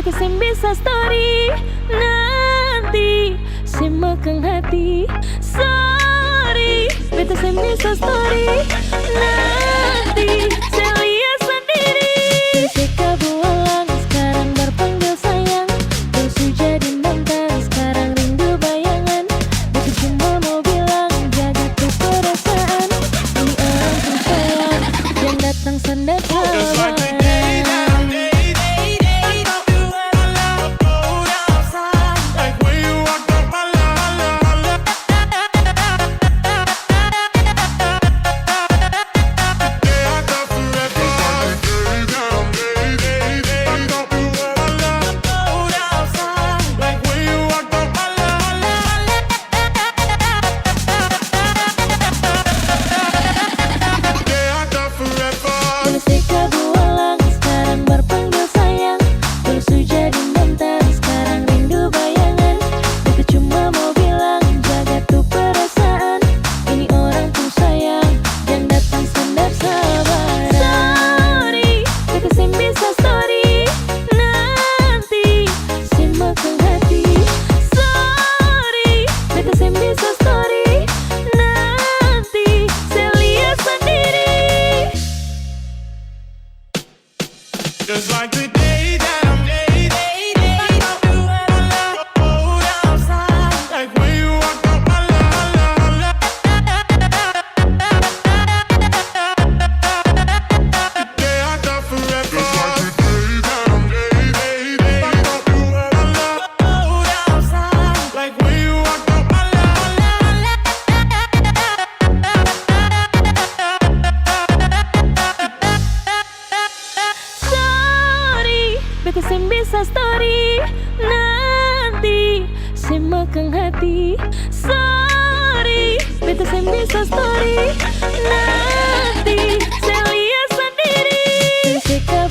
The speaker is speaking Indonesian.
beta sem bisa story. Nanti semakan hati. Sorry, beta sem bisa story. Nanti saya lihat sendiri. Jessica Bualang sekarang berpanggil sayang. Terus jadi mantan sekarang rindu bayangan. Beta cuma mau bilang jaga tuh perasaan. Ini orang tuh sayang yang datang sendiri. Jessica Bualang sekarang berpanggil sayang. Terus jadi mantan sekarang rindu bayangan. Beta cuma mau bilang jaga tuh perasaan. Ini orang tuh sayang yang datang sendiri sabaran. Sorry, beta sem bisa story. Nanti semakan hati. Sorry, beta sem bisa story. Nanti saya lihat sendiri. Just like the day that I'm like when you walked up my line. The day I thought forever. Just like the day that I'm like when you walked up my Sorry, beta sem bisa story. Nanti semakan hati. Sorry, beta sem bisa story. Nanti saya lihat sendiri. Jessica